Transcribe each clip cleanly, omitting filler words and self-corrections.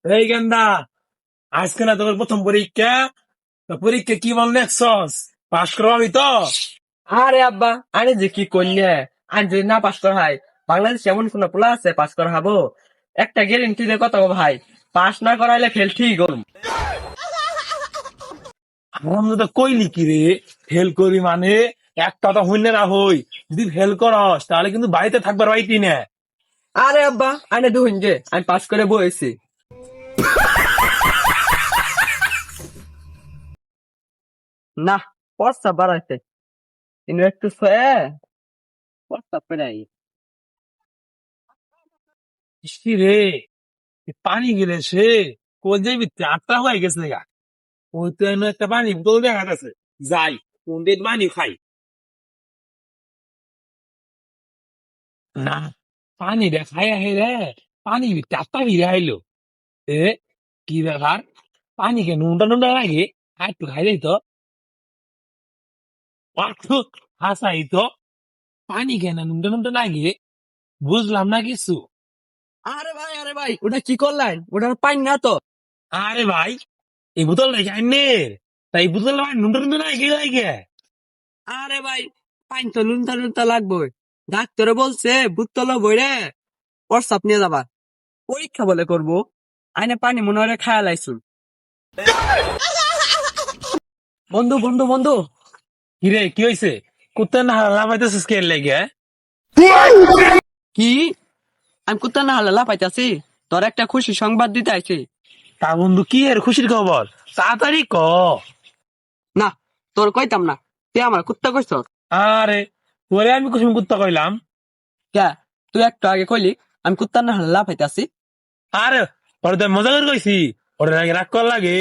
এই গেন্দা, আজকে না তোর প্রথম পরীক্ষা। তো পরীক্ষা কি বল দেখছস? পাশ করবি তো? আরে আব্বা, আরে যে কি করলে? আর যদি না পাস করা হয়, বাংলাদেশ এমন কোন পোলা আছে পাস করা হবো? একটা গ্যারেন্টি দিয়ে কথা গো ভাই, পাস না করাইলে ফেল ঠিক করুম। আমরা তো কইলি কি রে, ফেল করি মানে একটা তো হইনে না হই। যদি ফেল করস তাহলে কিন্তু বাড়িতে থাকবার পাইতি না। আরে আব্বা, আরে দুহিন যে আমি পাস করে বইছি। না, প্রস্তাব বাড়াইছে, কিন্তু একটু ছয়ে প্রস্তাব পেরাই। ইসি রে, এ পানি গেলে সে কোন যাইবি, আটটা হয়ে গেছে গা। ওই তো এনে একটা পানি বোতল দেখা যাচ্ছে। যাই, কোন দিন পানি খাই না। পানি দেখাই আহে রে, পানি চারটা ভিড়ে আইলো। এ কি ব্যাপার, পানি কে নুনটা নুনটা লাগে, আর একটু খাই যাই তো। হাসাই তো, পানি কেন নুনটা নুনটা লাগে, বুঝলাম না কিছু। আরে ভাই, ওটা কি করলেন? ওটার পাইন না তো। আরে ভাই, এই বোতল রেখে আইনে, তাই এই বোতল ভাই নুনটা নুনটা লাগে লাগে। আরে ভাই, পাইন তো নুনতা নুনতা লাগবে। ডাক্তারে বলছে বুতল বইরে প্রস্তাব নিয়ে যাবা, পরীক্ষা বলে করবো। আইনে পানি মনে হয় খায়া লাইছুন। বন্ধু বন্ধু বন্ধু, কিরে কি হয়েছে? কুত্তা না লাফাইতেছিস কে লেগে? কি? আমি কুত্তা না হালা পাইতাছি, তোর একটা খুশি সংবাদ দিতে আইছি। তা বন্ধু কি এর খুশির খবর? তাড়াতাড়ি ক। না, তোর কইতাম না, তুই আমার কুত্তা কইছ। আরে তোরে আমি কুসুম কুত্তা কইলাম? কে? তুই একটু আগে কইলি আমি কুত্তা না হালা পাইতাছি। আরে ওরে তো আমি মজা করে কইছি, ওরে লাগে রাগ কর লাগে।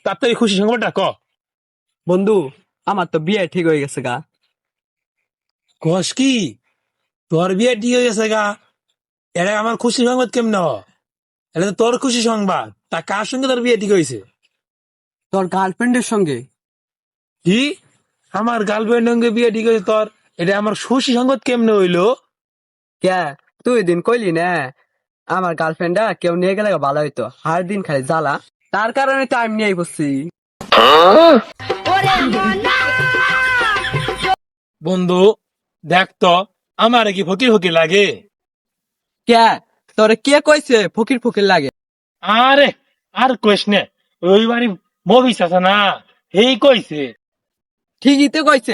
তাড়াতাড়ি খুশি সংবাদটা ক। বন্ধু, আমার তো বিয়ে ঠিক হয়ে গেছে গা। কস কি? তোর বিয়ে ঠিক হয়ে গেছে গা? এটা আমার খুশি সংবাদ কেমন? এটা তো তোর খুশি সংবাদ। তা কার সঙ্গে তোর বিয়ে ঠিক হয়েছে? তোর গার্লফ্রেন্ডের সঙ্গে। কি? আমার গার্লফ্রেন্ড সঙ্গে বিয়ে ঠিক হয়েছে তোর? এটা আমার খুশি সংবাদ কেমনে হইলো? কে? তুই দিন কইলি না আমার গার্লফ্রেন্ডটা কেউ নিয়ে গেলে ভালো হইতো, হার দিন খালি জ্বালা। তার কারণে তো আমি নিয়ে বসছি। বন্ধু দেখ তো, আমার কি ফকির ফকির লাগে? কে? তোরে কে কইছে ফকির ফকির লাগে? আরে আর কইস নে, ওই বাড়ি মবিস আছে না, এই কইছে। ঠিকই তো কইছে।